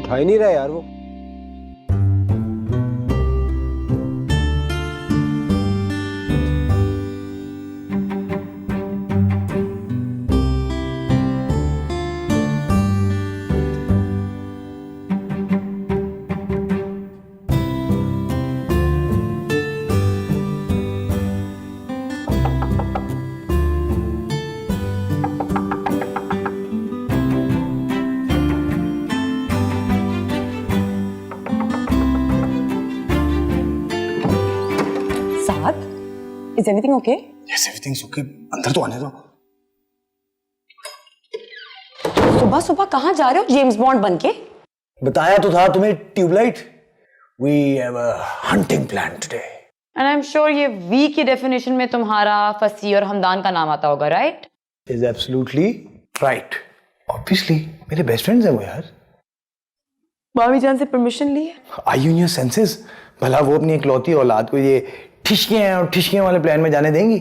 उठा ही नहीं रहा यार वो। Is everything okay? Yes, everything's okay. अंदर तो आने दो। सुबह सुबह कहाँ जा रहे हो जेम्स बॉन्ड बनके? बताया तो था तुम्हें tubelight. We have a hunting plan today. And I'm sure ये वी की डेफिनेशन में तुम्हारा फसी और हमदान का नाम आता होगा, right? Is absolutely right. Obviously, मेरे बेस्ट फ्रेंड्स हैं वो यार। भाभी जान से परमिशन ली है? Are you in your senses? भला वो अपनी इकलौती औलाद को ये ठिशकियां और ठिशकियां वाले प्लान में जाने देंगी?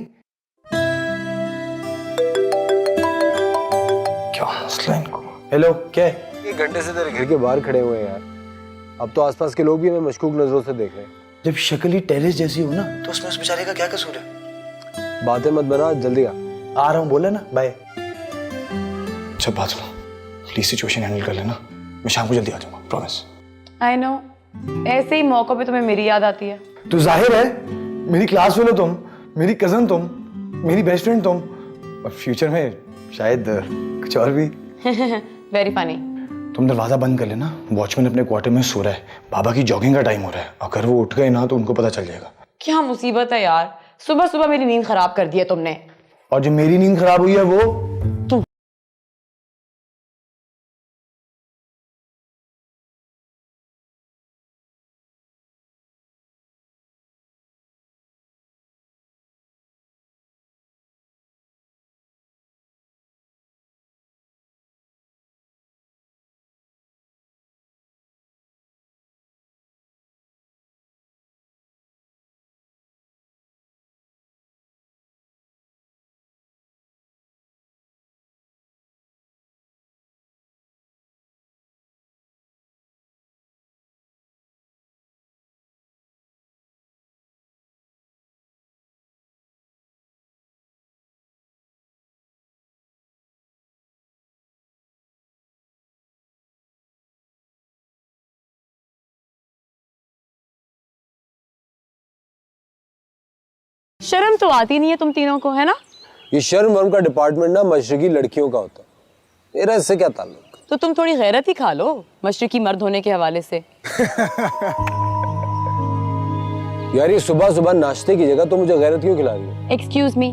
क्या मसला इनको? हेलो, क्या है? 1 घंटे से तेरे घर के बाहर खड़े हुए हैं यार। अब तो आसपास के लोग भी हमें मशकूक नजरों से देख रहे हैं। जब शक्ल ही टेरेस जैसी हो ना, तो उसमें उस बेचारे का क्या कसूर है? बातें मत बना, जल्दी आ रहा हूँ, बोला ना, बाय। अच्छा बात सुनो, प्लीज सिचुएशन हैंडल कर लेना। मैं शाम को जल्दी आ जाऊंगा, प्रॉमिस। I know, ऐसे ही मौकों पे तुम्हें मेरी याद आती है। तो जाहिर है, मेरी क्लास फेलो तुम, मेरी कजन तुम, मेरी बेस्ट फ्रेंड तुम, और फ्यूचर में शायद कुछ और भी। Very funny. तुम दरवाजा बंद कर लेना, वॉचमैन अपने क्वार्टर में सो रहा है, बाबा की जॉगिंग का टाइम हो रहा है। अगर वो उठ गए ना तो उनको पता चल जाएगा। क्या मुसीबत है यार, सुबह सुबह मेरी नींद खराब कर दी है तुमने। और जो मेरी नींद खराब हुई है वो तुम। शर्म तो आती नहीं है तुम तीनों को, है ना? ये शर्म वर्म का डिपार्टमेंट ना मशरकी लड़कियों का होता है। मेरा इससे क्या ताल्लुक? तो तुम थोड़ी गैरत ही खा लो मशरकी मर्द होने के हवाले से। यार ये सुबह सुबह नाश्ते की जगह तो मुझे गैरत क्यों खिला रही है? एक्सक्यूज मी,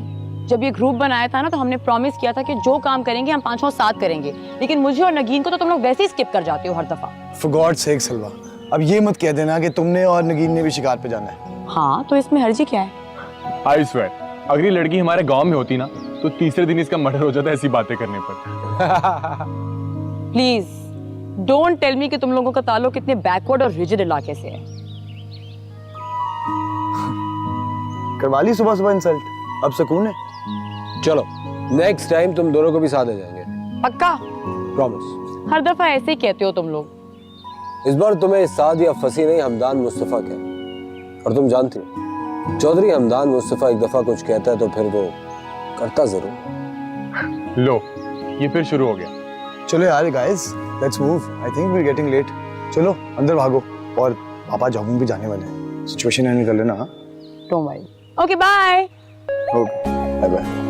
जब ये ग्रुप बनाया था ना तो हमने प्रॉमिस किया था कि जो काम करेंगे हम पांचों साथ करेंगे, लेकिन मुझे और नगीन को तो तुम लोग वैसे ही स्किप कर जाते हो हर दफा। For God's sake सलवा, अब ये मत कह देना कि तुमने और नगीन ने भी शिकार पे जाना है। हाँ तो इसमें हर्जी क्या है? I swear, अगर ये लड़की हमारे गांव में होती ना तो तीसरे दिन इसका मर्डर हो जाता ऐसी बातें करने पर। प्लीज डोंट टेल मी कि तुम लोगों का ताल्लुक इतने बैकवर्ड और रिजिड इलाके से है। करवा ली सुबह सुबह इंसल्ट, अब सुकून है। चलो नेक्स्ट टाइम तुम दोनों को भी साथ ले जाएंगे, पक्का? प्रॉमिस। हर दफा ऐसे ही कहते हो तुम लोग। इस बार तुम्हें साद या फसी नहीं, हमदान मुस्तफा कह। और तुम जानती हो चौधरी हमदान मुस्तफा एक दफा कुछ कहता है तो फिर वो करता जरूर। लो ये फिर शुरू हो गया। चलो यार guys, let's move, I think we are getting late. चलो अंदर भागो, और पापा जॉगिंग भी जाने वाले हैं। सिचुएशन हैंडल कर लेना। Don't worry. Okay bye. Okay bye bye.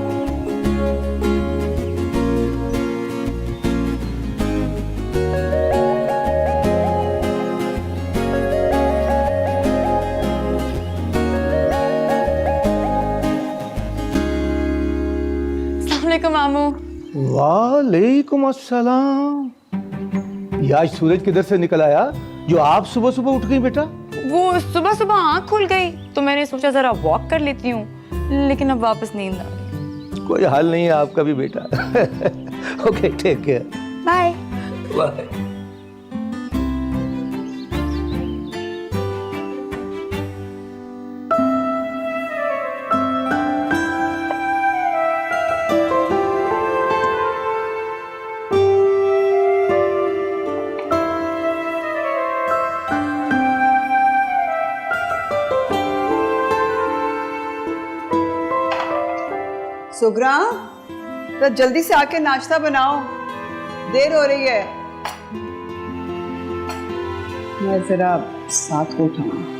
अस्सलामुअलैकुम मामू। वालेकुम अस्सलाम। ये आज सूरज किधर से निकल आया जो आप सुबह सुबह उठ गई बेटा? वो सुबह सुबह आँख खुल गई तो मैंने सोचा जरा वॉक कर लेती हूँ, लेकिन अब वापस नींद आ गई। कोई हाल नहीं है आपका भी बेटा। Okay take care. Bye bye. Sughra, तो जल्दी से आके नाश्ता बनाओ, देर हो रही है। मैं जरा साथ को उठाऊं।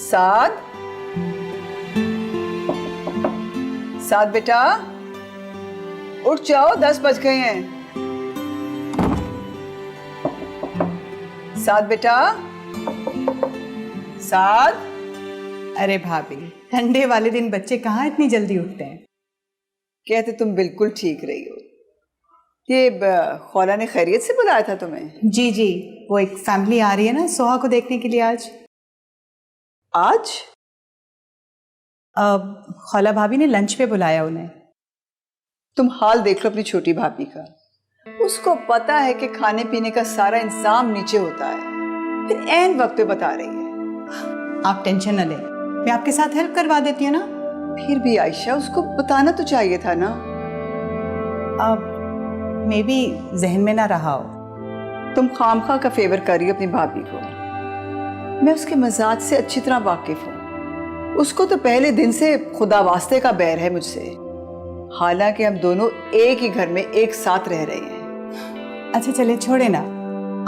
साथ साथ बेटा, उठ जाओ, 10 बज गए हैं। साथ बेटा, साथ। अरे भाभी, ठंडे वाले दिन बच्चे कहाँ इतनी जल्दी उठते हैं। कहते तुम बिल्कुल ठीक रही हो। ये खौला ने खैरियत से बुलाया था तुम्हें? जी जी, वो एक फैमिली आ रही है ना सोहा को देखने के लिए आज। आज? खौला भाभी ने लंच पे बुलाया उन्हें। तुम हाल देख लो अपनी छोटी भाभी का। उसको पता है कि खाने पीने का सारा इंतजाम नीचे होता है, फिर ऐन वक्त पे बता रही है। आप टेंशन न लें, मैं आपके साथ हेल्प करवा देती हूँ ना। फिर भी आयशा, उसको बताना तो चाहिए था ना। अब मे भी जहन में ना रहा हो। तुम खामखा का फेवर कर रही हो अपनी भाभी को। मैं उसके मजाज से अच्छी तरह वाकिफ हूँ। उसको तो पहले दिन से खुदा वास्ते का बैर है मुझसे, हालांकि हम दोनों एक ही घर में एक साथ रह रहे हैं। अच्छा चले, छोड़े ना,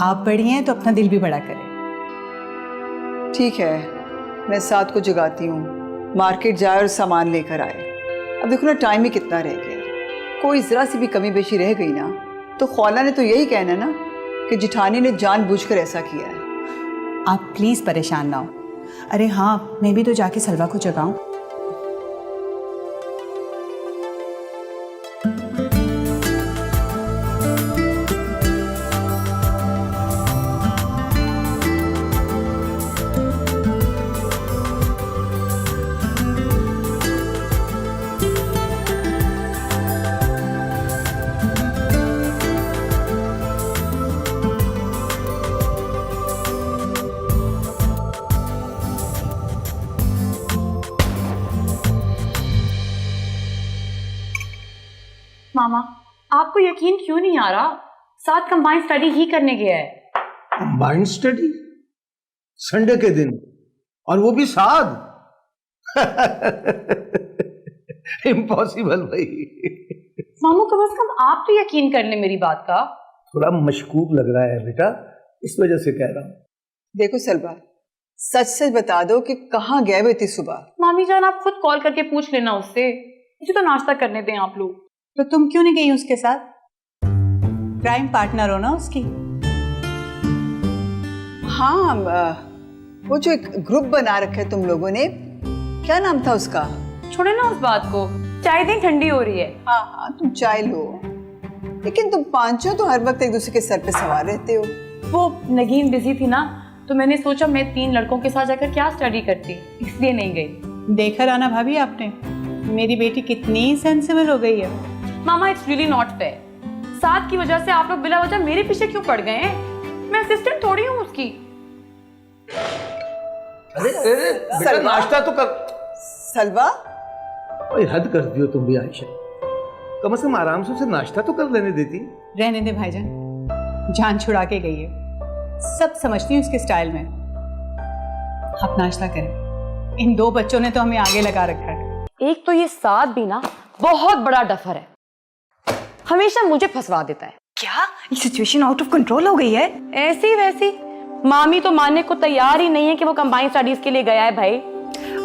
आप बड़ी हैं तो अपना दिल भी बड़ा करें। ठीक है, मैं साथ को जगाती हूँ, मार्केट जाए और सामान लेकर आए। अब देखो ना, टाइम ही कितना रह गया। कोई जरा सी भी कमी बेशी रह गई ना तो खौला ने तो यही कहना ना कि जिठानी ने जानबूझकर ऐसा किया है। आप प्लीज परेशान ना हो। अरे हाँ, मैं भी तो जाके सलवा को जगाऊं। मामा, आपको यकीन क्यों नहीं आ रहा? साथ कंबाइंड स्टडी ही करने गया है। कंबाइंड स्टडी संडे के दिन, और वो भी साथ? इम्पॉसिबल भाई। मामू, कम से कम आप तो यकीन कर ले मेरी बात का। थोड़ा मशकूक लग रहा है बेटा, इस वजह से कह रहा हूँ। देखो सलवा, सच सच बता दो कि कहाँ गए हुए इतनी सुबह? मामी जान, आप खुद कॉल करके पूछ लेना उससे। मुझे तो नाश्ता करने दें आप लोग। तो तुम क्यों नहीं गई उसके साथ? क्राइम पार्टनर हो ना उसकी। हाँ, वो जो एक ग्रुप बना रखा है तुम लोगों ने, क्या नाम था उसका? छोड़े ना उस बात को, चाय दें, ठंडी हो रही है। हाँ हाँ, तुम चाय लो, लेकिन तुम पांचों तो हर वक्त एक दूसरे के सर पे सवार रहते हो। वो नगीन बिजी थी ना, तो मैंने सोचा मैं 3 लड़कों के साथ जाकर क्या स्टडी करती, इसलिए नहीं गई। देखा राना भाभी आपने, मेरी बेटी कितनी सेंसिबल हो गई है। मामा, इट्स रियली नॉट फेयर। साथ की वजह से आप लोग बिला वजह मेरे पीछे क्यों पड़ गए हैं? मैं असिस्टेंट थोड़ी हूँ उसकी। अरे अरे बेटा, नाश्ता तो कर। सलवा, ओए हद कर दियो तुम भी आयशा, कम से कम आराम से उसे नाश्ता तो कर लेने देती। रहने दे भाईजान, जान छुड़ा के गई है, सब समझती हूँ उसके स्टाइल में। आप नाश्ता करें, इन 2 बच्चों ने तो हमें आगे लगा रखा है। एक तो ये साथ भी ना बहुत बड़ा डफर है, हमेशा मुझे फंसवा देता है। क्या ये सिचुएशन आउट ऑफ कंट्रोल हो गई है? ऐसी वैसी मामी तो मानने को तैयार ही नहीं है कि वो कंबाइंड स्टडीज के लिए गया है भाई।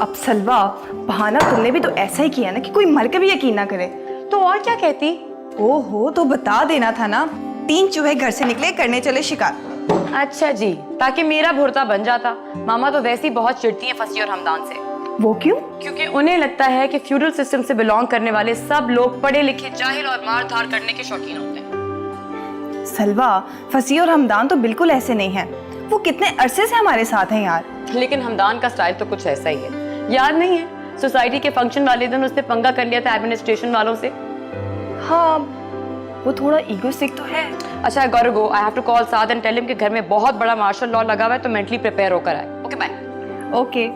अब सलवा, बहाना तुमने भी तो ऐसा ही किया ना कि कोई मर के भी यकीन ना करे। तो और क्या कहती? ओहो, तो बता देना था ना। 3 चूहे घर से निकले, करने चले शिकार। अच्छा जी, ताकि मेरा भुरता बन जाता। मामा तो वैसे ही बहुत चिढ़ती है फसी और हमदान से। वो क्यों? क्योंकि उन्हें लगता है कि फ्यूडल सिस्टम से बिलोंग करने वाले सब लोग पढ़े लिखे, जाहिल और मार धार करने के शौकीन होते हैं। सलवा, फसी और हमदान तो बिल्कुल ऐसे नहीं हैं। वो कितने अरसे से हमारे साथ हैं यार। लेकिन हमदान का स्टाइल तो कुछ ऐसा ही है। याद नहीं है, सोसाइटी के फंक्शन वाले दिन उसने पंगा कर लिया था एडमिनिस्ट्रेशन वालों से। हाँ, वो थोड़ा ईगोइस्टिक तो है। अच्छा, I got to go. I have to call Saad and tell him कि घर में बहुत बड़ा मार्शल लॉ लगा हुआ है, तो मेंटली प्रिपेयर होकर आए। Okay, bye. ओके।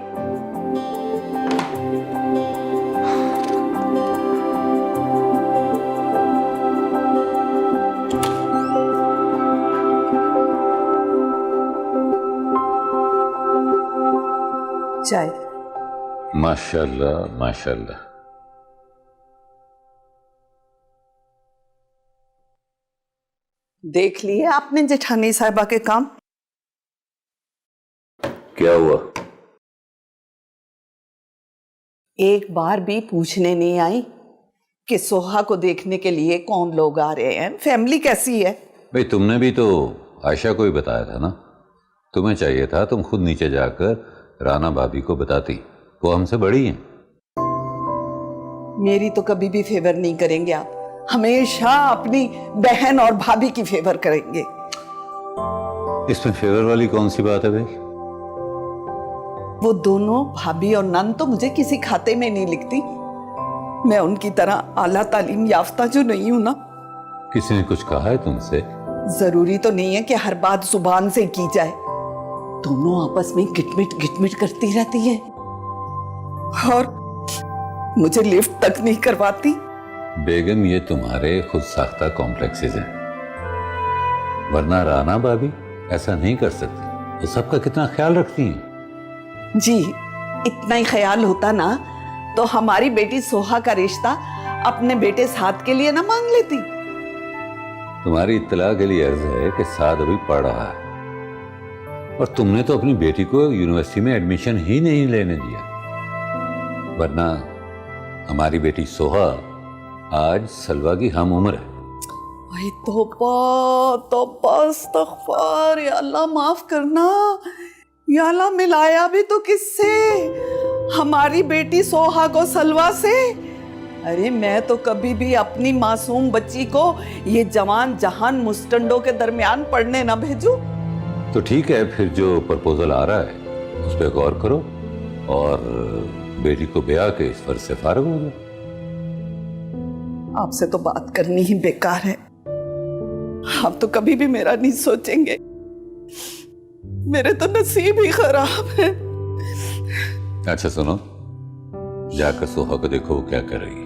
चाय। माशाल्लाह माशाल्लाह। देख लिए आपने जेठानी साहिबा के काम? क्या हुआ? एक बार भी पूछने नहीं आई कि सोहा को देखने के लिए कौन लोग आ रहे हैं, फैमिली कैसी है? भाई तुमने भी तो आयशा को ही बताया था ना। तुम्हें चाहिए था तुम खुद नीचे जाकर राना भाभी को बताती, वो हमसे बड़ी हैं। मेरी तो कभी भी फेवर नहीं करेंगे आप, हमेशा अपनी बहन और भाभी की फेवर करेंगे। इसमें फेवर वाली कौन सी बात है भाई? वो दोनों भाभी और नन तो मुझे किसी खाते में नहीं लिखती। मैं उनकी तरह आला तालीम याफ्ता जो नहीं हूं ना। किसी ने कुछ कहा है तुमसे? जरूरी तो नहीं है कि हर बात जुबान से की जाए। दोनों आपस में गिटमिट करती रहती है और मुझे लिफ्ट तक नहीं करवाती। बेगम ये तुम्हारे खुद साख्ता कॉम्प्लेक्सेस हैं, वरना राना भाभी ऐसा नहीं कर सकती। वो सबका कितना ख्याल रखती हैं। जी, इतना ही ख्याल होता ना तो हमारी बेटी सोहा का रिश्ता अपने बेटे साद के लिए ना मांग लेती। तुम्हारी इत्तला के लिए अर्ज है कि साद अभी पढ़ रहा है और तुमने तो अपनी बेटी को यूनिवर्सिटी में एडमिशन ही नहीं लेने दिया, वरना हमारी बेटी सोहा आज सलवा की हम उम्र है। भाई तौबा इस्तग़फ़ार, या अल्लाह माफ करना, या अल्लाह मिलाया भी तो किससे? हमारी बेटी सोहा को सलवा से? अरे मैं तो कभी भी अपनी मासूम बच्ची को ये जवान जहान मुस्टंडों के दरमियान पढ़ने ना भेजूं। तो ठीक है, फिर जो प्रपोजल आ रहा है उस पर गौर करो और बेटी को ब्याह के इस फर्ज से फारिग हो जाओ। आपसे तो बात करनी ही बेकार है। आप तो कभी भी मेरा नहीं सोचेंगे। मेरे तो नसीब ही खराब है। अच्छा सुनो, जाकर सोहा को देखो वो क्या कर रही है।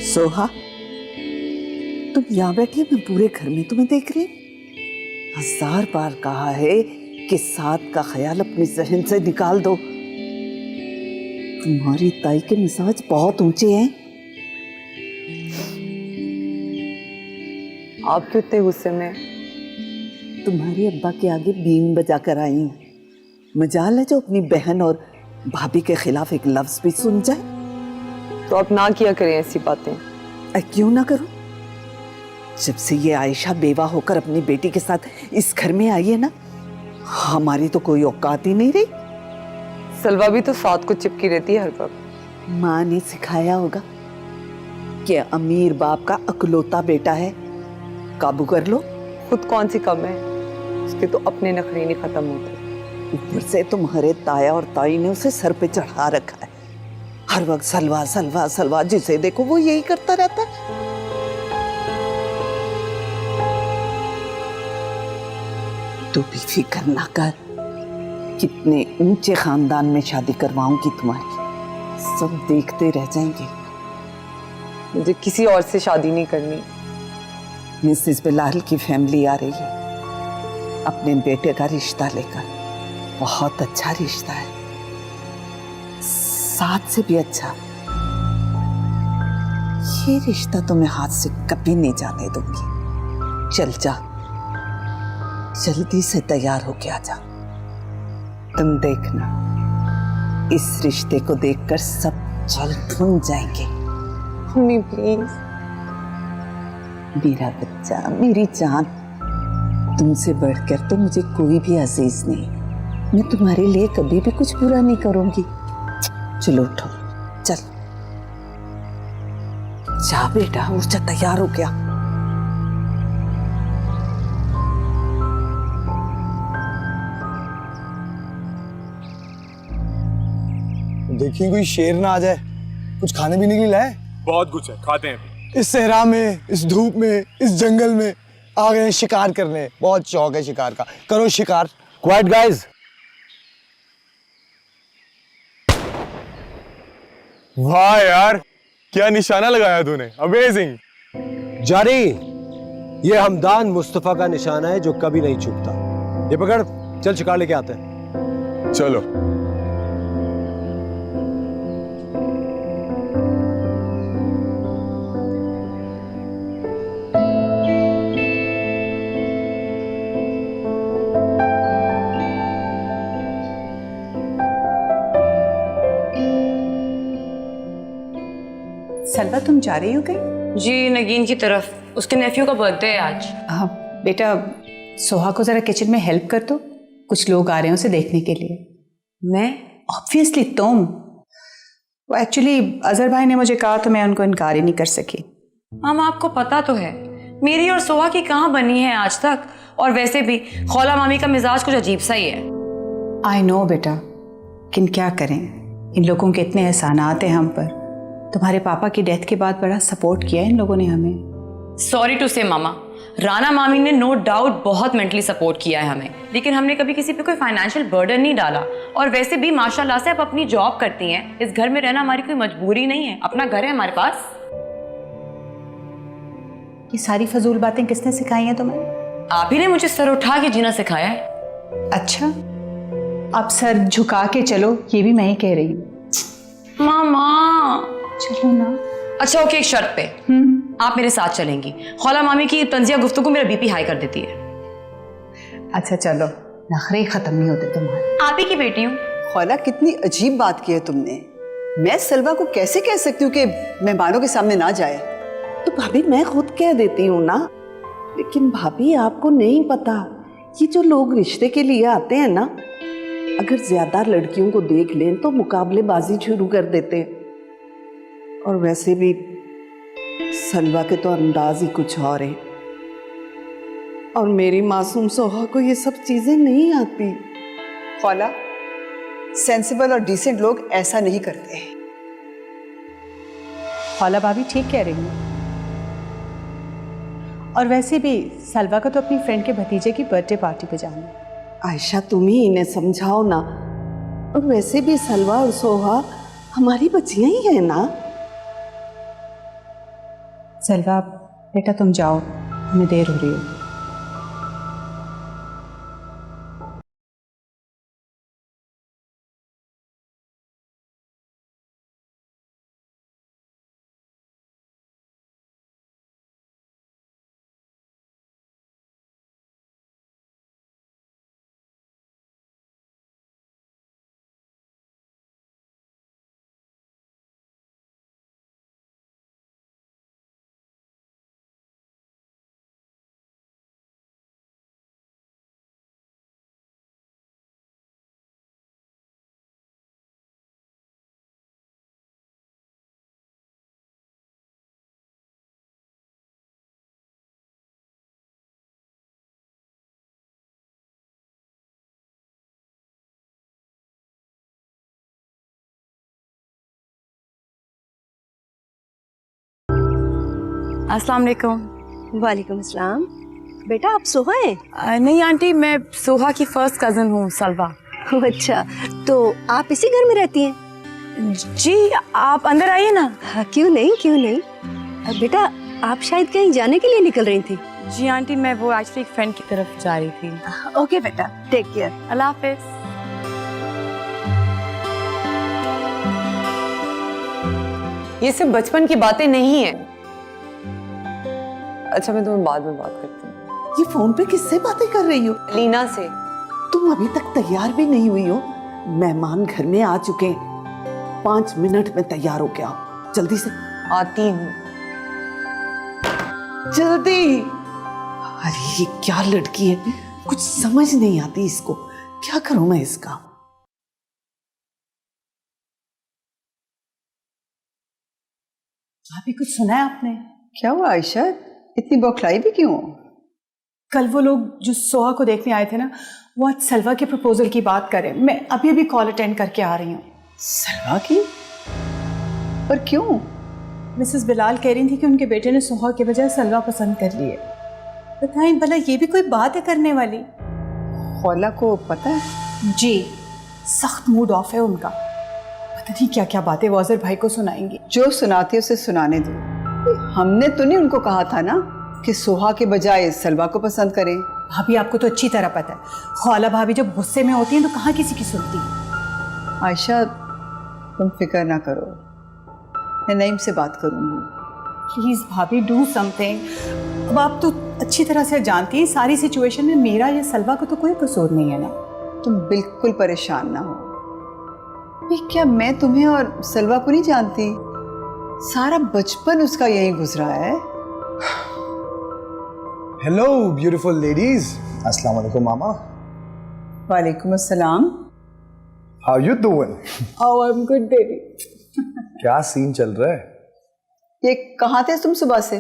सोहा, तुम यहाँ बैठी, मैं पूरे घर में तुम्हें देख रही हूँ। 1000 बार कहा है कि साद का ख्याल अपने जहन से निकाल दो। तुम्हारी ताई के मिजाज बहुत ऊंचे हैं। आप क्यों इतने गुस्से में? तुम्हारे अब्बा के आगे बीन बजा कर आई हूँ। मजाल है जो अपनी बहन और भाभी के खिलाफ एक लफ्ज भी सुन जाए। तो आप ना किया करें ऐसी बातें। क्यों ना करूं? जब से ये आयशा बेवा होकर अपनी बेटी के साथ इस घर में आई है ना, हमारी तो कोई औकात ही नहीं रही। सलवा भी तो साथ को चिपकी रहती है हर वक्त। माँ ने सिखाया होगा कि अमीर बाप का अकलौता बेटा है, काबू कर लो। खुद कौन सी कम है, उसके तो अपने नखरे नहीं खत्म होते। ऊपर से तुम्हारे ताया और ताई ने उसे सर पे चढ़ा रखा है। हर वक्त सलवा सलवा सलवा, जिसे देखो वो यही करता रहता है। तू भी फिक्र ना कर, कितने ऊंचे खानदान में शादी करवाऊंगी तुम्हारी, सब देखते रह जाएंगे। मुझे किसी और से शादी नहीं करनी। मिसेस बिलाल की फैमिली आ रही है अपने बेटे का रिश्ता लेकर। बहुत अच्छा रिश्ता है, साथ से भी अच्छा। ये रिश्ता तो मैं हाथ से कभी नहीं जाने दूंगी। चल जा, जल्दी से तैयार होके आ जा। तुम देखना, इस रिश्ते को देखकर सब चल ढूंढ जाएंगे। Mummy please. मेरा बच्चा, मेरी जान, तुमसे बढ़कर तो मुझे कोई भी अजीज नहीं। मैं तुम्हारे लिए कभी भी कुछ बुरा नहीं करूंगी। चलो उठो, चल जा बेटा, उठ जा, तैयार हो गया। देखिए कोई शेर ना आ जाए। कुछ खाने पीने के लिए लाए? बहुत कुछ है, खाते हैं। इस सहरा में, इस धूप में, इस जंगल में आ गए शिकार करने। बहुत शौक है शिकार का, करो शिकार। Quite guys. वाह यार, क्या निशाना लगाया तूने, अमेजिंग। जारी, ये हमदान मुस्तफा का निशाना है जो कभी नहीं चूकता। ये पकड़, चल शिकार लेके आते हैं। चलो। सलवा तुम जा रही हो कहीं? जी नगीन की तरफ, उसके नेफ्यू का बर्थडे है आज। हाँ बेटा, सोहा को जरा किचन में हेल्प कर दो, कुछ लोग आ रहे हैं उसे देखने के लिए। मैं? ऑब्वियसली तुम। वो एक्चुअली अजहर भाई ने मुझे कहा तो मैं उनको इनकार ही नहीं कर सकी। माम आपको पता तो है मेरी और सोहा की कहाँ बनी है आज तक, और वैसे भी खौला मामी का मिजाज कुछ अजीब सा ही है। आई नो बेटा, लेकिन क्या करें, इन लोगों के इतने एहसानात हैं हम पर। तुम्हारे पापा की डेथ के बाद बड़ा सपोर्ट किया इन लोगों ने हमें। सॉरी टू से मामा, राना मामी ने नो डाउट बहुत मेंटली सपोर्ट किया है हमें, लेकिन हमने कभी किसी पे कोई फाइनेंशियल बर्डन नहीं डाला। और वैसे भी माशाल्लाह से आप अपनी जॉब करती हैं, इस घर में रहना हमारी कोई मजबूरी नहीं है, अपना घर है हमारे पास। ये सारी फजूल बातें किसने सिखाई हैं तुम्हें? आप ही ने मुझे सर उठा के जीना सिखाया है। अच्छा, अब सर झुका के चलो, ये भी मैं ही कह रही हूँ। मामा चलो ना। अच्छा ओके, एक शर्त पे आप मेरे साथ चलेंगी। खौला मामी की तंजिया गुफ्तगू मेरा बीपी हाई कर देती है। अच्छा चलो, नखरे खत्म नहीं होते तुम्हारे। आप ही की बेटी हूँ। खौला, कितनी अजीब बात की है तुमने। मैं सलवा को कैसे कह सकती हूँ कि मेहमानों के सामने ना जाए? तो भाभी मैं खुद कह देती हूँ ना, लेकिन भाभी आपको नहीं पता, ये जो लोग रिश्ते के लिए आते हैं ना, अगर ज्यादा लड़कियों को देख लें तो मुकाबलेबाजी शुरू कर देते हैं। और वैसे भी सलवा के तो अंदाज ही कुछ और है, और मेरी मासूम सोहा को ये सब चीजें नहीं आती। खौला, सेंसिबल और डिसेंट लोग ऐसा नहीं करते। खौला भाभी ठीक कह रही हूँ। और वैसे भी सलवा को तो अपनी फ्रेंड के भतीजे की बर्थडे पार्टी पे जाना है। आयशा तुम ही इन्हें समझाओ ना। और वैसे भी सलवा और सोहा हमारी बच्चियां ही है ना। सलवा बेटा तुम जाओ, हमें देर हो रही है। अस्सलाम वालेकुम। वालेकुम अस्सलाम। बेटा आप सोहा हैं? नहीं आंटी, मैं सोहा की फर्स्ट कजन हूँ सलवा। अच्छा, तो आप इसी घर में रहती हैं? जी आप अंदर आइए ना। हाँ, क्यों नहीं क्यों नहीं। बेटा आप शायद कहीं जाने के लिए निकल रही थी। जी आंटी, मैं वो एक्चुअली एक फ्रेंड की तरफ जा रही थी। ओके बेटा, टेक केयर। अल्लाह हाफिज। ये सब बचपन की बातें नहीं है। अच्छा मैं तुम्हें बाद में बात करती हूँ। ये फोन पे किससे बातें कर रही हो? लीना से। तुम अभी तक तैयार भी नहीं हुई हो? मेहमान घर में आ चुके हैं, 5 मिनट में तैयार हो के आओ, जल्दी से। आती हूँ। जल्दी। अरे ये क्या लड़की है, कुछ समझ नहीं आती इसको, क्या करूं मैं इसका। अभी कुछ सुना है आपने? क्या हुआ आयशा, इतनी बौखलाई भी क्यों? कल वो लोग जो सोहा को देखने आए थे ना, वो आज सलवा के प्रपोजल की बात करें। मैं अभी अभी कॉल अटेंड करके आ रही हूँ। सलवा की? पर क्यों? मिसेस बिलाल कह रही थी कि उनके बेटे ने सुहा के बजाय सलवा पसंद कर ली है। बताएं भला ये भी कोई बात है करने वाली? खौला को पता है? जी, सख्त मूड ऑफ है उनका। पता नहीं क्या क्या बातें वो अजहर भाई को सुनाएंगी। जो सुनाती है उसे सुनाने दो। हमने तो नहीं उनको कहा था ना कि सोहा के बजाय सलवा को पसंद करें। भाभी आपको तो अच्छी तरह पता है, खौला भाभी जब गुस्से में होती हैं तो कहाँ किसी की सुनती है। आयशा, तुम फिक्र ना करो, मैं नईम से बात करूंगी। प्लीज़ भाभी डू समथिंग। अब आप तो अच्छी तरह से जानती हैं सारी सिचुएशन में मेरा या सलवा को तो कोई कसूर नहीं है ना। तुम बिल्कुल परेशान ना हो। ये क्या मैं तुम्हें और सलवा को नहीं जानती? सारा बचपन उसका यहीं गुजरा है। हेलो ब्यूटीफुल लेडीज, अस्सलाम वालेकुम मामा। वालेकुम अस्सलाम। How you doing? Oh, I'm good, baby. क्या सीन चल रहा है? ये कहाँ थे तुम सुबह से?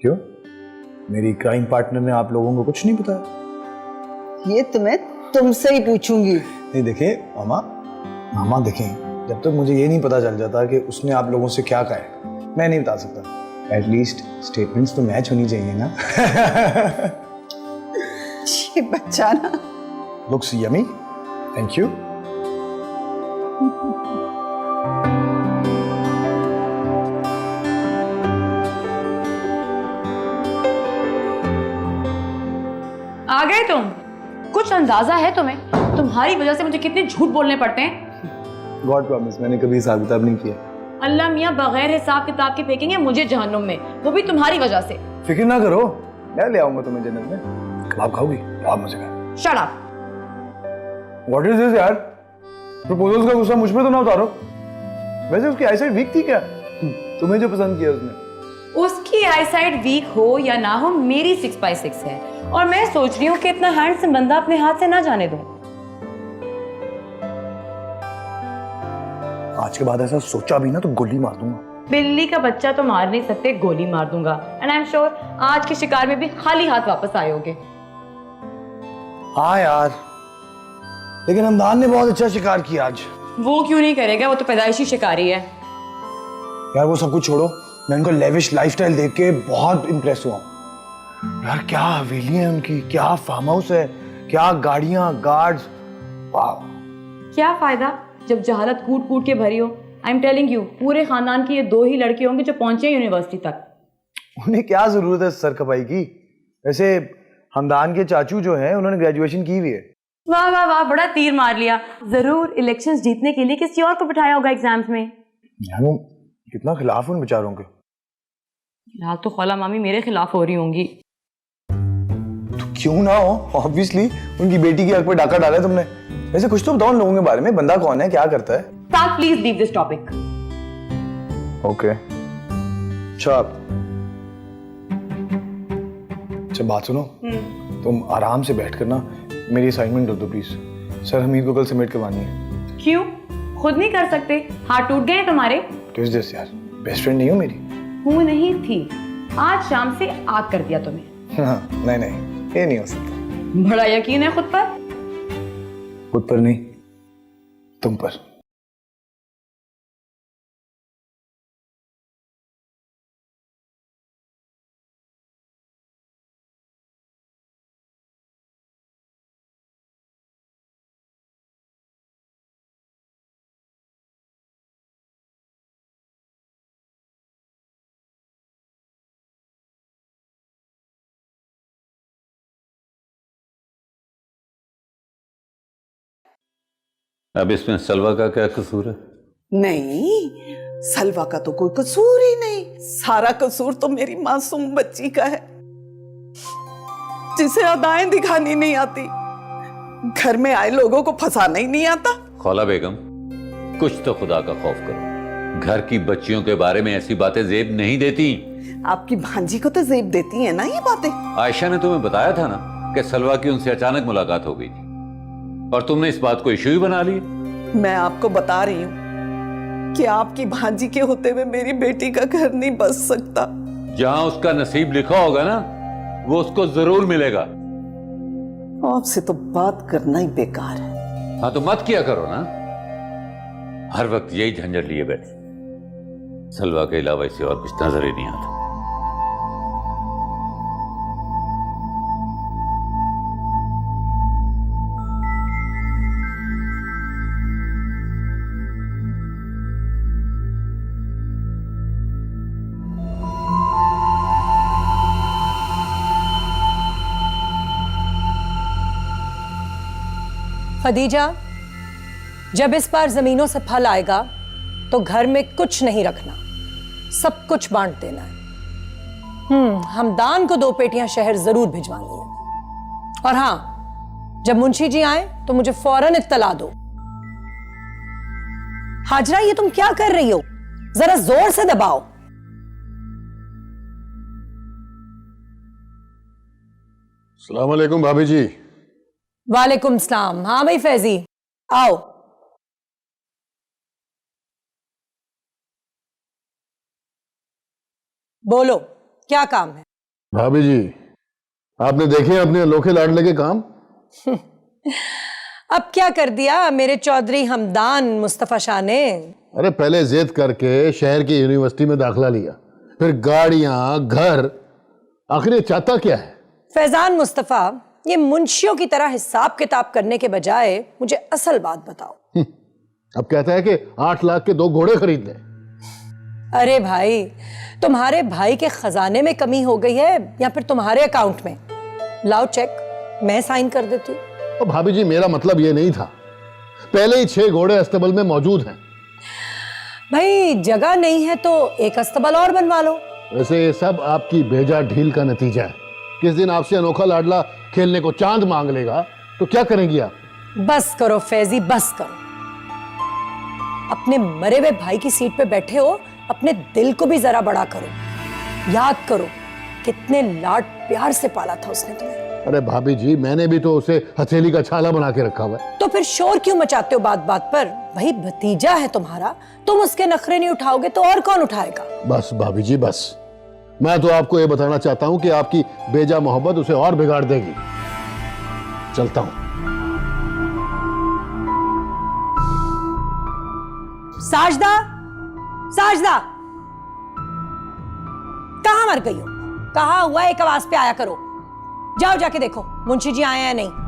क्यों, मेरी क्राइम पार्टनर ने आप लोगों को कुछ नहीं बताया? ये तुम्हें तुमसे ही पूछूंगी। नहीं देखिए मामा देखें, जब तक मुझे ये नहीं पता चल जाता कि उसने आप लोगों से क्या कहा है, मैं नहीं बता सकता। एटलीस्ट स्टेटमेंट्स तो मैच होनी चाहिए ना। ये बच्चा ना लुक्स यमी, थैंक यू। आ गए तुम? कुछ अंदाजा है तुम्हें तुम्हारी वजह से मुझे कितने झूठ बोलने पड़ते हैं? गॉड प्रॉमिस, मैंने कभी हिसाब किताब नहीं किया। अल्लाह मियाँ बगैर हिसाब किताब के फेंकेंगे मुझे जहन्नुम में, वो भी तुम्हारी वजह से। फिक्र ना करो, मैं ले आऊंगा तुम्हें जन्नत में। कबाब खाओगी? आप मुझे खा। Shut up. What is this यार? प्रपोजल्स का गुस्सा मुझ पे तो ना उतारो। वैसे उसकी आईसाइट वीक थी क्या? तुम्हें जो पसंद किया उसने? उसकी आईसाइट वीक हो या ना हो, मेरी 6x6 है और मैं सोच रही हूँ कि इतना हैंडसम बंदा अपने हाथ से ना जाने दूं। आज के बाद ऐसा सोचा भी ना तो गोली मार दूंगा। बिल्ली का बच्चा तो मार नहीं सकते, गोली मार दूंगा। एंड आई एम श्योर आज के शिकार में भी खाली हाथ वापस आए होगे। हाँ यार, लेकिन हमदान ने बहुत अच्छा शिकार किया आज। वो क्यों नहीं करेगा, वो तो पैदाइशी शिकारी है। यार वो सब कुछ छोड़ो, मैं उनका लेविश लाइफस्टाइल देख के बहुत इंप्रेस हुआ। यार क्या हवेली है उनकी, क्या फार्म हाउस है, क्या गाड़ियां, गार्ड्स, वाह। क्या फायदा जब जहालत कूट कूट के भरी हो। आई एम टेलिंग यू, पूरे खानदान की ये 2 ही लड़के होंगे जो पहुंचे यूनिवर्सिटी तक। उन्हें क्या जरूरत है सर खपाई की? वैसे हमदान के चाचू जो हैं उन्होंने ग्रेजुएशन की हुई है। वाह वाह वाह, बड़ा तीर मार लिया। जरूर इलेक्शंस जीतने के लिए किसी और को बिठाया होगा एग्जाम्स में। यार वो कितना खिलाफ उन बेचारों के। फिलहाल तो खौला मामी मेरे खिलाफ हो रही होंगी। तो क्यों ना हो, ऑब्वियसली उनकी बेटी की हक पे डाका डाला है तुमने। वैसे कुछ तो बताओ उन लोगों के बारे में, बंदा कौन है, क्या करता है? साथ please leave this topic. Okay अच्छा अच्छा बात सुनो, तुम आराम से बैठ कर ना मेरी असाइनमेंट कर दो प्लीज। सर हमीद को कल सबमिट करवानी है। क्यों, खुद नहीं कर सकते? हाथ टूट गए तुम्हारे? तो इस दिस यार, बेस्ट फ्रेंड नहीं हो मेरी? हूँ नहीं थी, आज शाम से आग कर दिया तुम्हें। हाँ, नहीं ये नहीं हो सकता। बड़ा यकीन है खुद पर? खुद पर नहीं, तुम पर। अब इसमें सलवा का क्या कसूर है? नहीं, सलवा का तो कोई कसूर ही नहीं। सारा कसूर तो मेरी मासूम बच्ची का है, जिसे अदाएं दिखानी नहीं आती, घर में आए लोगों को फंसाना ही नहीं आता। खौला बेगम, कुछ तो खुदा का खौफ करो। घर की बच्चियों के बारे में ऐसी बातें जेब नहीं देती। आपकी भांजी को तो जेब देती है ना ये बातें। आयशा ने तुम्हें बताया था ना कि सलवा की उनसे अचानक मुलाकात हो गई थी और तुमने इस बात को इशू ही बना ली। मैं आपको बता रही हूँ कि आपकी भांजी के होते हुए मेरी बेटी का घर नहीं बस सकता। जहां उसका नसीब लिखा होगा ना, वो उसको जरूर मिलेगा। आपसे तो बात करना ही बेकार है। हाँ तो मत किया करो ना। हर वक्त यही झंझट लिए बैठे। सलवा के अलावा इसे और कुछ नजर ही नहीं आता। खदीजा, जब इस बार जमीनों से फल आएगा तो घर में कुछ नहीं रखना, सब कुछ बांट देना है। हमदान को 2 पेटियां शहर जरूर भिजवानी है। और हां, जब मुंशी जी आए तो मुझे फौरन इत्तला दो। हाजरा, ये तुम क्या कर रही हो? जरा जोर से दबाओ। अस्सलाम वालेकुम भाभी जी। वालेकुम सलाम। हाँ भाई फैजी, आओ। बोलो, क्या काम है? भाभी जी, आपने देखे अपने अनोखे लाडले के काम? अब क्या कर दिया मेरे चौधरी हमदान मुस्तफा शाह ने? अरे पहले जिद करके शहर की यूनिवर्सिटी में दाखिला लिया, फिर गाड़ियां, घर, आखिर ये चाहता क्या है? फैजान मुस्तफा, ये मुंशियों की तरह हिसाब किताब करने के बजाय मुझे असल बात बताओ। अब कहता है कि 8 लाख के 2 घोड़े खरीद ले। अरे भाई, तुम्हारे भाई के खजाने में कमी हो गई है या फिर तुम्हारे अकाउंट में? लाओ चेक, मैं साइन कर देती हूँ। तो भाभी जी, मेरा मतलब ये नहीं था। पहले ही 6 घोड़े अस्तबल में मौजूद हैं। भाई जगह नहीं है तो एक अस्तबल और बनवा लो। वैसे ये सब आपकी बेजा ढील का नतीजा है। किस दिन आपसे अनोखा लाडला खेलने को चांद मांग लेगा तो क्या करेंगी आप? बस करो फैजी, बस करो। अपने मरे हुए भाई की सीट पे बैठे हो, अपने दिल को भी जरा बड़ा करो। याद करो कितने लाड प्यार से पाला था उसने तुम्हें। अरे भाभी जी, मैंने भी तो उसे हथेली का छाला बना के रखा हुआ है। तो फिर शोर क्यों मचाते हो बात बात पर? भाई भतीजा है तुम्हारा, तुम उसके नखरे नहीं उठाओगे तो और कौन उठाएगा? बस भाभी जी, बस। मैं तो आपको ये बताना चाहता हूं कि आपकी बेजा मोहब्बत उसे और बिगाड़ देगी। चलता हूं। साजदा, साजदा, कहां मर गई हो? कहां हुआ? एक आवाज पे आया करो। जाओ जाके देखो मुंशी जी आए हैं या नहीं।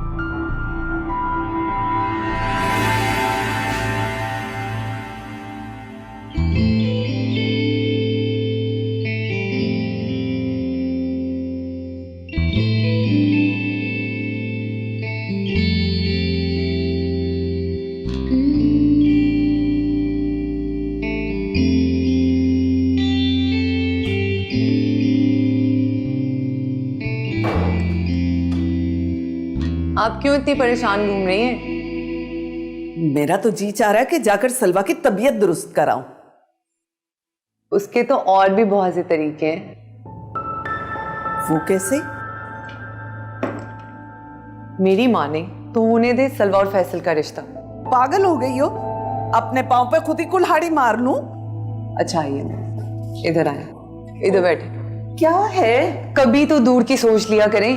आप क्यों इतनी परेशान घूम रही हैं? मेरा तो जी चाह रहा है कि जाकर सलवा की तबीयत दुरुस्त कराऊं। उसके तो और भी बहुत से तरीके हैं। वो कैसे? मेरी माने तो होने दे सलवा और फैसल का रिश्ता। पागल हो गई हो? अपने पांव पे खुद ही कुल्हाड़ी मार लूं? अच्छा आइए, इधर आए, इधर बैठे। क्या है? कभी तो दूर की सोच लिया करें।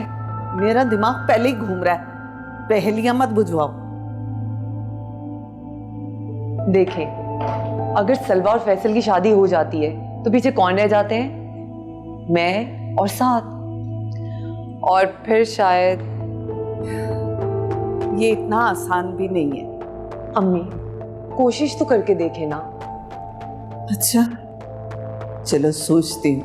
मेरा दिमाग पहले ही घूम रहा है, पहेलियां मत बुझवाओ। देखें, अगर सलवा और फैसल की शादी हो जाती है तो पीछे कौन रह जाते हैं? मैं और साथ। और फिर शायद ये इतना आसान भी नहीं है। अम्मी, कोशिश तो करके देखें ना। अच्छा चलो सोचती हूँ।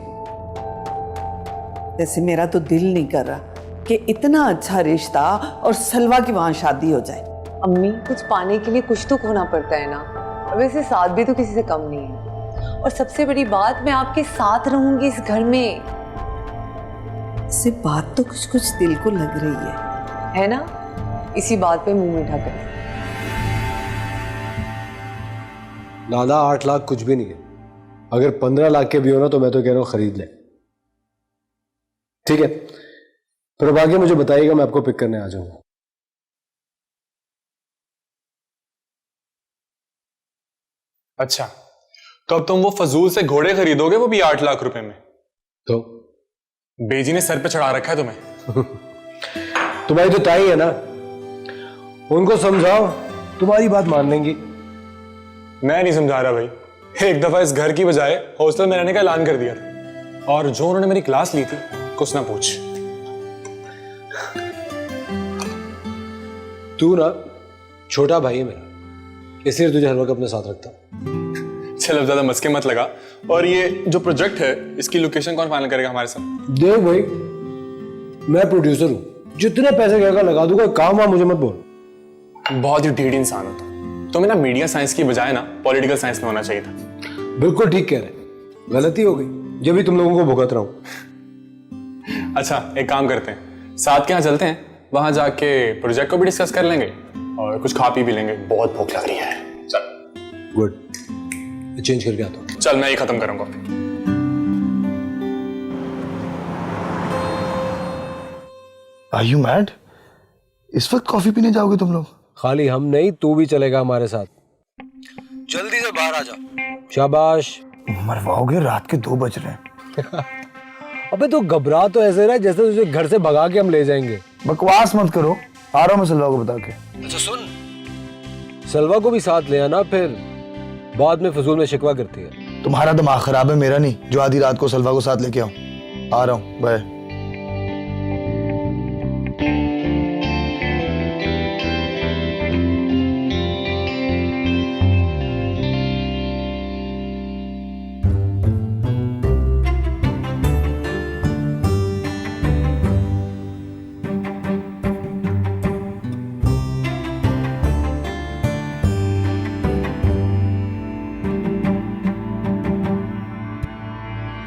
वैसे मेरा तो दिल नहीं कर रहा कि इतना अच्छा रिश्ता और सलवा की वहां शादी हो जाए। अम्मी, कुछ पाने के लिए कुछ तो खोना पड़ता है ना। और वैसे साथ भी तो किसी से कम नहीं है। और सबसे बड़ी बात, मैं आपके साथ रहूंगी इस घर में। इससे बात तो कुछ कुछ दिल को लग रही है ना? इसी बात पे मुंह मीठा करें। नाना, 8 लाख कुछ भी नहीं है। अगर 15 लाख के भी हो ना तो मैं तो कह रहा हूं खरीद ले। ठीक है, फिर अब आगे मुझे बताइएगा, मैं आपको पिक करने आ जाऊंगा। अच्छा, तो अब तुम वो फजूल से घोड़े खरीदोगे, वो भी 8 लाख रुपए में? तो बेजी ने सर पे चढ़ा रखा है तुम्हें। तुम्हारी तो ताई है ना, उनको समझाओ, तुम्हारी बात मान लेंगी। मैं नहीं समझा रहा भाई, एक दफा इस घर की बजाय हॉस्टल में रहने का ऐलान कर दिया था, और जो उन्होंने मेरी क्लास ली थी कुछ ना पूछ। तू ना छोटा भाई है मेरा, इसलिए तुझे हर वक्त अपने साथ रखता हूं। चल अब ज्यादा मस्के मत लगा, और ये जो प्रोजेक्ट है इसकी लोकेशन कौन फाइनल करेगा हमारे साथ? देख भाई, मैं प्रोड्यूसर हूं, जितने पैसे कहेगा लगा दूंगा, काम वाम मुझे मत बोल। बहुत ही ढीठ इंसान हो तुम्हें ना मीडिया साइंस की बजाय ना पॉलिटिकल साइंस में होना चाहिए था। बिल्कुल ठीक कह रहे, गलती हो गई जब भी तुम लोगों को भुगत रहा हूं। अच्छा एक काम करते हैं, साथ के यहाँ चलते हैं, वहां जाके प्रोजेक्ट को भी डिस्कस कर लेंगे और कुछ खा पी भी लेंगे, बहुत भूख लग रही है। चल गुड, चेंज करके आता हूं। चल मैं ये खत्म करूंगा। Are you mad? इस वक्त कॉफी पीने जाओगे तुम लोग? खाली हम नहीं, तू भी चलेगा हमारे साथ। जल्दी से बाहर आ जा। शाबाश। मरवाओगे, रात के 2 बज रहे हैं। अबे तो घबरा तो ऐसे रहा जैसे तुझे घर से भगा के हम ले जाएंगे। बकवास मत करो, आ रहा हूं मैं सलवा को बता के। अच्छा सुन, सलवा को भी साथ ले आना, फिर बाद में फजूल में शिकवा करती है। तुम्हारा दिमाग खराब है, मेरा नहीं, जो आधी रात को सलवा को साथ लेके आऊं। आ रहा हूं, बाय।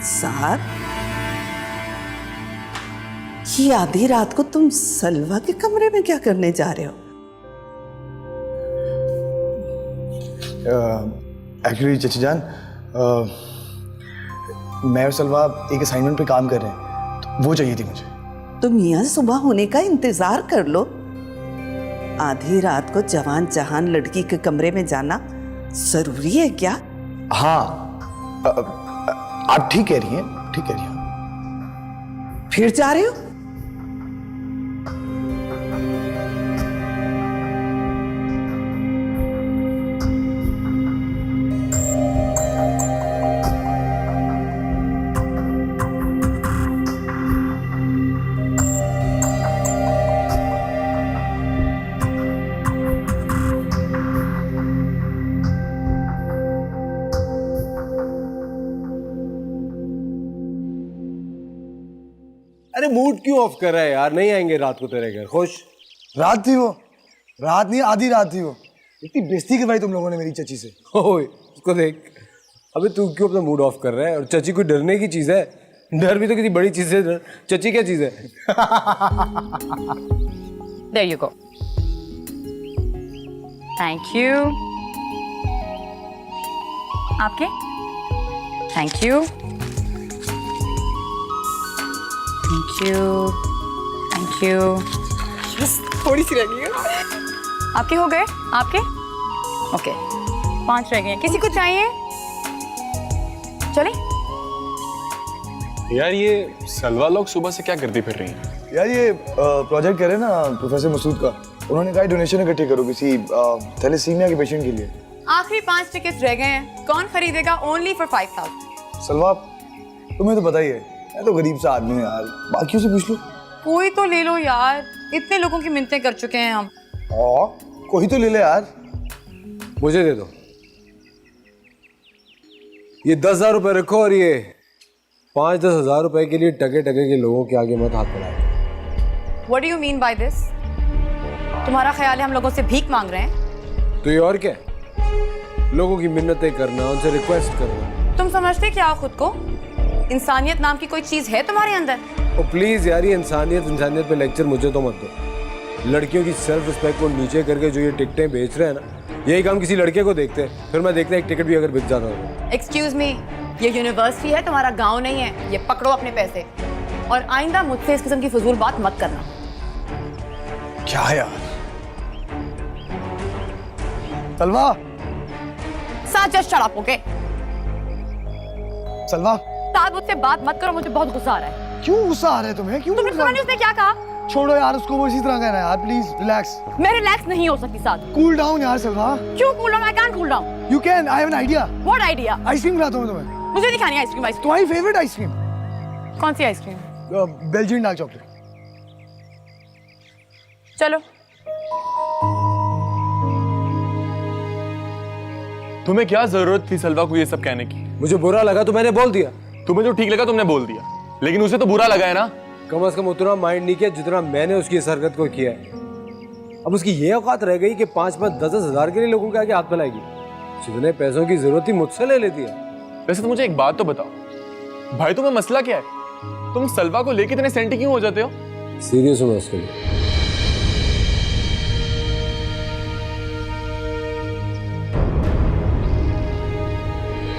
सार, ये आधी रात को तुम सलवा के कमरे में क्या करने जा रहे हो? एक्चुअली चची जान, मैं और सलवा एक असाइनमेंट पे काम कर रहे हैं, तो वो चाहिए थी मुझे। तुम यहाँ सुबह होने का इंतजार कर लो। आधी रात को जवान जहान लड़की के कमरे में जाना जरूरी है क्या? हाँ, आप ठीक कह रही हैं, ठीक कह रही हैं। फिर जा रहे हो? अरे मूड क्यों ऑफ कर रहा है यार? नहीं आएंगे रात को तेरे घर। खुश? रात थी वो, रात नहीं आधी रात थी वो। इतनी बेइज्जती करवाई तुम लोगों ने मेरी चची से। ओए उसको देख, अबे तू क्यों अपना मूड ऑफ कर रहा है? और चची कोई डरने की चीज है? डर भी तो किसी बड़ी चीज से, चची क्या चीज है? There you go. Thank you. आपके? Thank you. Thank you. Thank you. बस थोड़ी सी रह गई है। आपके हो गए? आपके? ओके, 5 रह गए हैं। किसी को चाहिए? चलें? यार ये सलवा लोग सुबह से क्या करती फिर रही हैं? यार ये प्रोजेक्ट करे ना प्रोफेसर मसूद का, उन्होंने कहा डोनेशन इकट्ठी करो किसी थैलेसीमिया के पेशेंट के लिए। आखिरी 5 टिकट्स रह गए हैं। कौन खरीदेगा? Only for 5000। सलवा, तुम्हें तो पता ही है, मैं तो गरीब सा आदमी हूँ यार, बाकियों से पूछ लो। कोई तो ले लो यार, इतने लोगों की मिन्नतें कर चुके हैं हम। कोई तो ले ले यार। मुझे दे दो ये 10,000 रुपए रखो, और ये 5-10 हजार रुपए के लिए टके टके के लोगों के आगे मत हाथ बढ़ाओ। What do you mean by this? तुम्हारा ख्याल है हम लोगों से भीख मांग रहे हैं? तो ये और क्या है? लोगों की मिन्नतें करना, उनसे रिक्वेस्ट करना। तुम समझते क्या हो खुद को? इंसानियत नाम की कोई चीज है तुम्हारे अंदर? ओ प्लीज यार, ये इंसानियत पे लेक्चर मुझे तो मत दो। लड़कियों की सेल्फ रिस्पेक्ट को नीचे करके जो ये टिकटें बेच रहे हैं ना, यही काम किसी लड़के को देखते हैं, फिर मैं देखता एक टिकट भी अगर बिक जाता हो। एक्सक्यूज मी, ये यूनिवर्सिटी है, तुम्हारा गांव नहीं है। ये पकड़ो अपने पैसे, और आइंदा मुझसे इस किस्म की फजूल बात मत करना। क्या है यार? सलवा, साथ जस्ट शट अप, ओके? सलवा, साथ मुझसे बात मत करो, मुझे बहुत गुस्सा आ रहा है। क्यों गुस्सा आ रहा है तुम्हें? क्यों? तुमने सुना नहीं उसने क्या कहा? छोड़ो यार उसको, वो इसी तरह का है ना यार, प्लीज रिलैक्स। मैं रिलैक्स नहीं हो सकती साथ। कूल डाउन यार सलवा। क्यों cool down? I can't cool down. You can, I have an idea. What idea? Ice cream खिलाता हूँ तुम्हें। मुझे नहीं खानी आइसक्रीम। आइसक्रीम तुम्हारी फेवरेट आइसक्रीम। कौन सी आइसक्रीम? Belgian dark chocolate. चलो। तुम्हें क्या जरूरत थी सलवा को ये सब कहने की? मुझे बुरा लगा तो मैंने बोल दिया। तुम्हें जो ठीक लगा तुमने बोल दिया, लेकिन उसे तो बुरा लगा है ना। कम से कम उतना माइंड नहीं किया जितना मैंने उसकी इस हरकत को किया है। अब उसकी ये औकात रह गई कि 5-5, 10-10 हजार के लिए लोगों के आगे हाथ फैलाएगी। जितने पैसों की जरूरत थी मुझसे ले लेती है। वैसे तो मुझे एक बात तो बताओ भाई, तुम्हें मसला क्या है? तुम सलवा को लेके इतने सेंटी क्यों हो जाते हो? सीरियस हूँ मैं उसके लिए।